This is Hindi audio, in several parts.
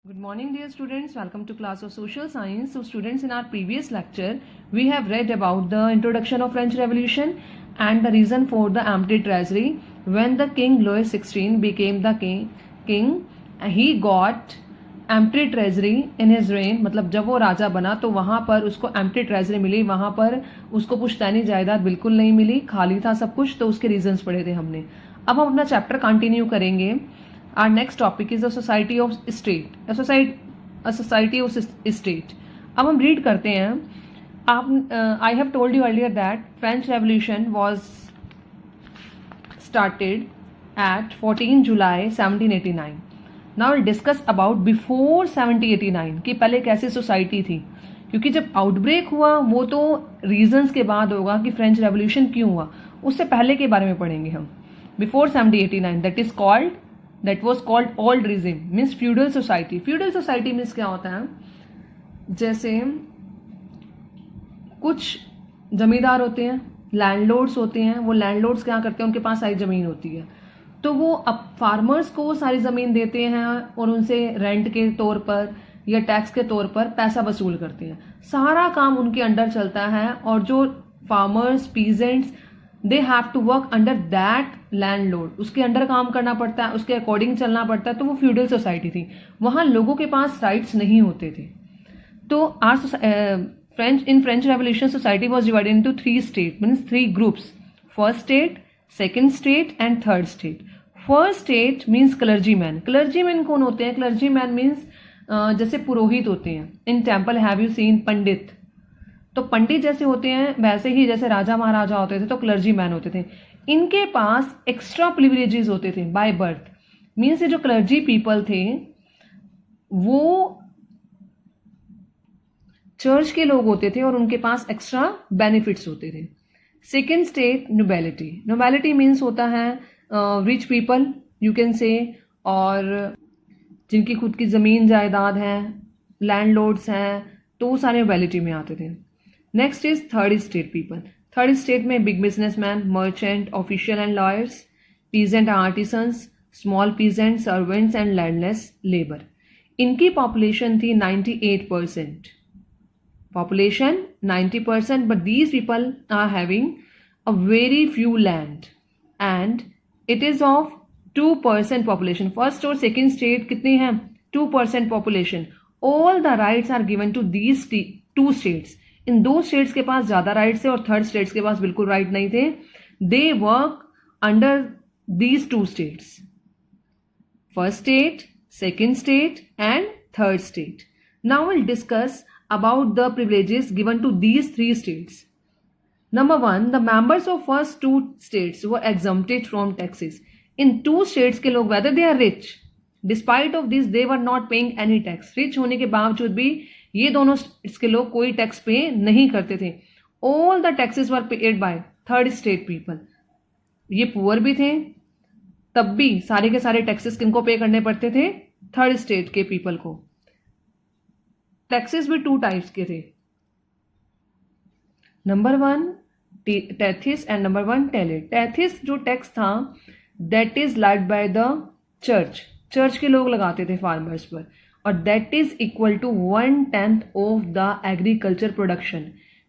Good morning dear students, welcome to class of social science. So students, in our previous lecture we have read about the introduction of French Revolution and the reason for the empty treasury. When the King Louis XVI became the king, he got empty treasury in his reign. मतलब जब वो राजा बना तो वहाँ पर उसको empty treasury मिली, वहाँ पर उसको पुश्तैनी जायदाद बिल्कुल नहीं मिली, खाली था सब कुछ. तो उसके रीजंस पढ़े थे हमने. अब हम अपना चैप्टर कंटिन्यू करेंगे. Our next topic is the society of state. A society of state. अब हम read करते हैं. I have told you earlier that French Revolution was started at 14 July 1789. Now we'll discuss about before 1789 कि पहले कैसी सोसाइटी थी, क्योंकि जब आउटब्रेक हुआ वो तो रीजंस के बाद होगा कि फ्रेंच रेवोल्यूशन क्यों हुआ, उससे पहले के बारे में पढ़ेंगे हम. Before 1789 that was called old regime, means feudal society. Feudal society means क्या होता है, जैसे कुछ जमींदार होते हैं, लैंडलॉर्ड्स होते हैं. वो लैंडलॉर्ड्स क्या करते हैं, उनके पास सारी जमीन होती है तो वो अब फार्मर्स को सारी जमीन देते हैं और उनसे रेंट के तौर पर या टैक्स के तौर पर पैसा वसूल करते हैं. सारा काम उनके अंडर चलता है और जो farmers, peasants, they have to work under that landlord. उसके अंडर काम करना पड़ता है, उसके अकॉर्डिंग चलना पड़ता है. तो वो फ्यूडल सोसाइटी थी, वहां लोगों के पास राइट्स नहीं होते थे. तो French revolution society was divided into 3 state, means 3 groups. First state, second state and third state. First state means clergy man. Clergy man कौन होते हैं? क्लर्जी मैन मीन्स जैसे पुरोहित होते हैं. In temple have you seen pandit. तो पंडित जैसे होते हैं वैसे ही जैसे राजा महाराजा होते थे तो क्लर्जी मैन होते थे. इनके पास एक्स्ट्रा प्रिविलेजेस होते थे बाय बर्थ. मीन्स ये जो क्लर्जी पीपल थे वो चर्च के लोग होते थे और उनके पास एक्स्ट्रा बेनिफिट्स होते थे. Second state, nobility. Nobility means होता है rich people you can say, और जिनकी खुद की जमीन जायदाद है, लैंडलॉर्ड्स हैं, तो वो सारे नोबेलिटी में आते थे. Next is third state people. Third state में big businessman, merchant, official and lawyers, peasant, artisans, small peasant, servants and landless labour. इनकी पॉपुलेशन थी 98%. population 90%, but these people are having a very few land and it is of 2% population. first और second state कितनी है? 2% population. all the rights are given to these 2 states. In 2 states के पास ज्यादा rights थे और थर्ड states के पास बिल्कुल right नहीं थे. they work under these 2 states. first state, second state and third state. now we'll discuss about the privileges given to these 3 states. Number 1, the members of first 2 states were exempted from taxes. In 2 states के लोग, whether they are rich, despite of this they were not paying any tax. Rich होने के बावजूद भी ये दोनों states के लोग कोई टैक्स पे नहीं करते थे. All the taxes were paid by third state people. ये पुअर भी थे तब भी सारे के सारे टैक्सेस किनको पे करने पड़ते थे? थर्ड स्टेट के पीपल को. टैक्सेस भी 2 टाइप्स के थे. Number 1 tithes and number 1 taille. Tithes जो टैक्स था that is laid by the church. Church के लोग लगाते थे फार्मर्स पर, और that is equal to 1/10 of the agriculture production.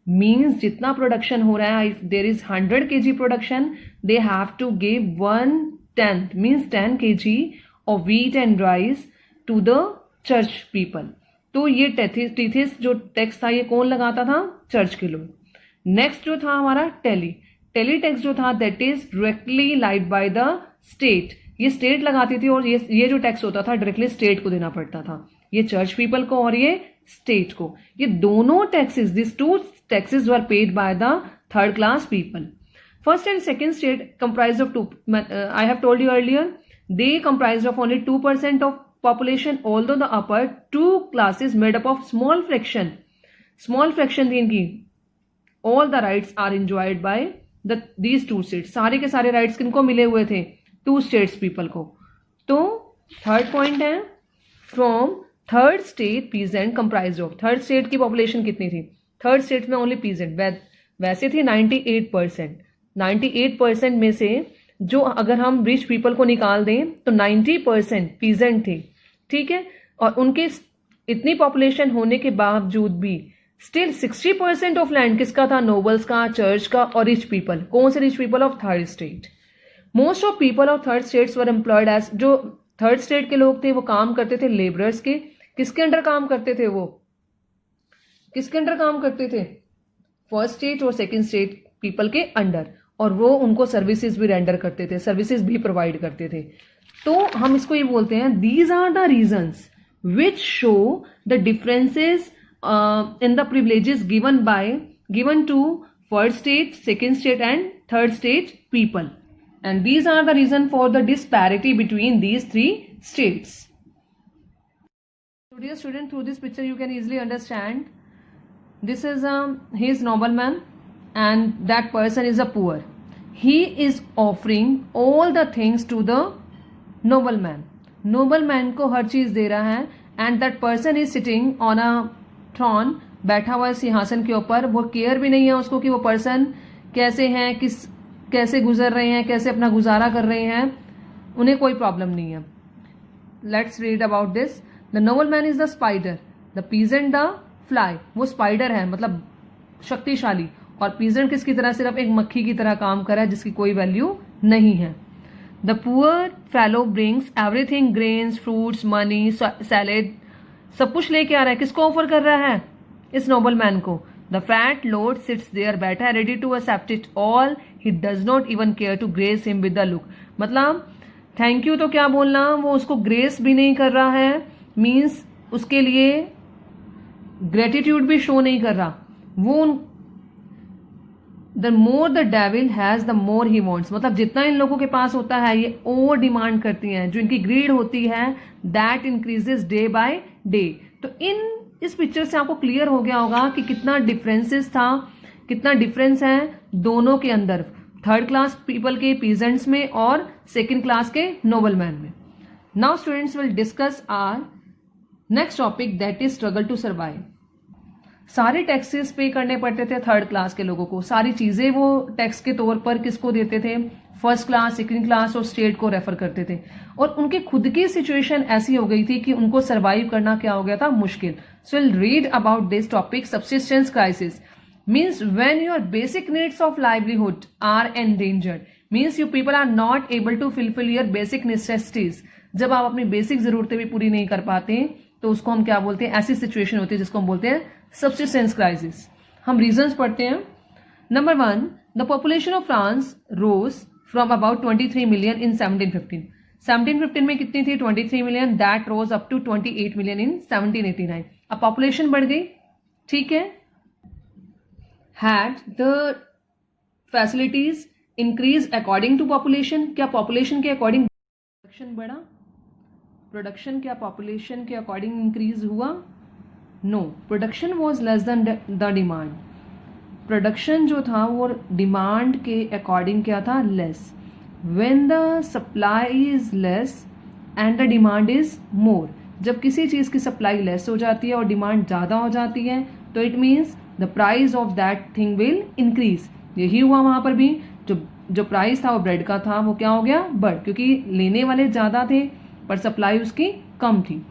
Means जितना प्रोडक्शन हो रहा है, if there is 100 kg production, they have to give 1/10 means 10 kg of wheat and rice to the church people. तो ये टेथिस जो टैक्स था ये कौन लगाता था? चर्च के लोग. नेक्स्ट जो था हमारा टेली टैक्स जो था that is directly laid by the state. ये स्टेट लगाती थी और ये जो टैक्स होता था डायरेक्टली स्टेट को देना पड़ता था, ये चर्च पीपल को और ये स्टेट को. ये दोनों taxes, this 2 taxes were paid by the third class people. First and second state comprised of 2. I have told you earlier they comprised of only 2% of population, although the upper 2 classes made up of small fraction थी इनकी. all the rights are enjoyed by these 2 states. सारे के सारे rights किनको मिले हुए थे? 2 states people को. तो थर्ड पॉइंट है from third state peasant comprised of. Third state की पॉपुलेशन कितनी थी? थर्ड स्टेट में ओनली peasant वैसे थी 98%. 98% में से जो अगर हम रिच पीपल को निकाल दें तो 90% peasant थे. ठीक है, और उनके इतनी पॉपुलेशन होने के बावजूद भी स्टिल 60% ऑफ लैंड किसका था? नोबल्स का, चर्च का और रिच पीपल. कौन से rich people? Of third state. Most of people of third states were employed as, जो थर्ड स्टेट के लोग थे वो काम करते थे लेबरर्स के. किसके अंडर काम करते थे? वो किसके अंडर काम करते थे? फर्स्ट स्टेट और सेकंड स्टेट पीपल के अंडर. और वो उनको सर्विसेज भी रेंडर करते थे, सर्विसेज भी प्रोवाइड करते थे. तो हम इसको ये बोलते हैं, these are the reasons which show the differences in the privileges given to first state, second state and third state people, and these are the reason for the disparity between these three states. So dear student, through this picture you can easily understand this is he is nobleman and that person is a poor. He is offering all the things to the nobleman. Nobleman को हर चीज दे रहा है and that person is sitting on a thrown, बैठा हुआ है सिंहासन के ऊपर. वो केयर भी नहीं है उसको कि वो पर्सन कैसे हैं, कैसे गुजर रहे हैं, कैसे अपना गुजारा कर रहे हैं. उन्हें कोई प्रॉब्लम नहीं है. Let's read about this. The noble man is the spider, the peasant the fly. वो स्पाइडर है मतलब शक्तिशाली, और पीजेंट किसकी तरह? सिर्फ एक मक्खी की तरह काम कर रहा है जिसकी कोई वैल्यू नहीं है. The poor fellow brings everything, grains, fruits, money, salad, सब कुछ लेके आ रहा है. किसको ऑफर कर रहा है? इस नोबल मैन को. The fat lord sits there, बैठा है, ready to accept it all. He does not even care to grace him with the look. मतलब थैंक यू तो क्या बोलना, वो उसको ग्रेस भी नहीं कर रहा है, मीन्स उसके लिए ग्रेटिट्यूड भी शो नहीं कर रहा. वो the more the devil has the more he wants. मतलब जितना इन लोगों के पास होता है ये और डिमांड करती हैं. जो इनकी ग्रीड होती है that increases day by day. तो इस पिक्चर से आपको क्लियर हो गया होगा कि कितना डिफरेंसेस था, कितना डिफरेंस है दोनों के अंदर, थर्ड क्लास पीपल के पीजेंट्स में और सेकेंड क्लास के नोबल मैन में. Now students will discuss our next topic that is struggle to survive. सारे टैक्सेस पे करने पड़ते थे थर्ड क्लास के लोगों को. सारी चीजें वो टैक्स के तौर पर किसको देते थे? फर्स्ट क्लास, सेकंड क्लास और स्टेट को रेफर करते थे. और उनके खुद की सिचुएशन ऐसी हो गई थी कि उनको सर्वाइव करना क्या हो गया था? मुश्किल. So will read about this topic. Subsistence crisis means when your basic needs of livelihood are endangered, means you people are not able to fulfill your basic necessities. जब आप अपनी बेसिक जरूरतें भी पूरी नहीं कर पाते तो उसको हम क्या बोलते हैं? ऐसी सिचुएशन होती है जिसको हम बोलते हैं सब्सिस्टेंस क्राइसिस. हम रीजंस पढ़ते हैं. Number 1, the population of France rose from about 23 million in 1715. 1715 में कितनी थी? 23 million. That rose up to 28 million in 1789. अब पॉपुलेशन बढ़ गई, ठीक है. Had the facilities increased according to population? क्या population के अकॉर्डिंग प्रोडक्शन बढ़ा? प्रोडक्शन क्या population के अकॉर्डिंग इंक्रीज हुआ? No, production was less than the demand. Production जो था वो डिमांड के अकॉर्डिंग क्या था? Less. When the supply is less and the demand is more, जब किसी चीज की सप्लाई लेस हो जाती है और डिमांड ज्यादा हो जाती है तो it means the price of that thing will increase. यही हुआ वहां पर भी. जो प्राइस था वो ब्रेड का था वो क्या हो गया? बढ़, क्योंकि लेने वाले ज्यादा थे पर सप्लाई उसकी कम थी.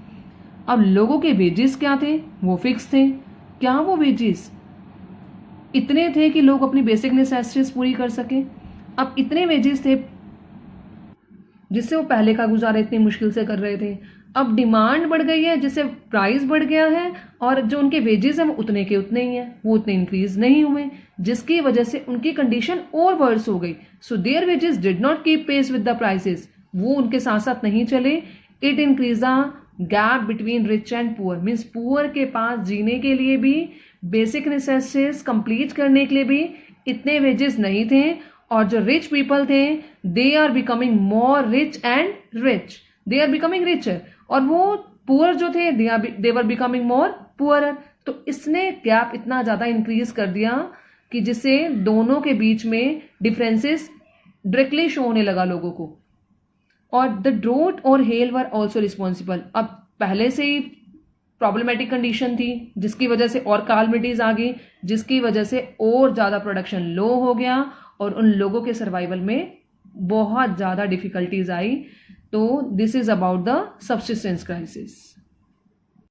अब लोगों के वेजेस क्या थे? वो फिक्स थे. क्या वो वेजेस इतने थे कि लोग अपनी बेसिक नेसेसिटीज पूरी कर सके? अब इतने वेजेस थे जिससे वो पहले का गुजारा इतनी मुश्किल से कर रहे थे. अब डिमांड बढ़ गई है जिससे प्राइस बढ़ गया है और जो उनके वेजेस हैं वो उतने के उतने ही हैं, वो उतने इंक्रीज नहीं हुए, जिसकी वजह से उनकी कंडीशन और वर्स हो गई. So their wages did not keep pace with the prices. वो उनके साथ साथ नहीं चले. It increase the gap between rich and poor. Means poor के पास जीने के लिए भी, बेसिक नेसेसिटीज कंप्लीट करने के लिए भी इतने वेजेस नहीं थे, और जो रिच पीपल थे they are becoming more rich and rich, they are becoming richer, और वो पुअर जो थे दे वर बिकमिंग मोर पुअरर. तो इसने गैप इतना ज्यादा इंक्रीज कर दिया कि जिससे दोनों के बीच में डिफरेंसेस डायरेक्टली शो होने लगा लोगों को. और द ड्रोट और हेल वर ऑल्सो रिस्पॉन्सिबल. अब पहले से ही प्रॉब्लमेटिक कंडीशन थी जिसकी वजह से और कालमिटीज आ गई, जिसकी वजह से और ज्यादा प्रोडक्शन लो हो गया और उन लोगों के सर्वाइवल में बहुत ज्यादा डिफिकल्टीज आई. तो this is about the subsistence crisis.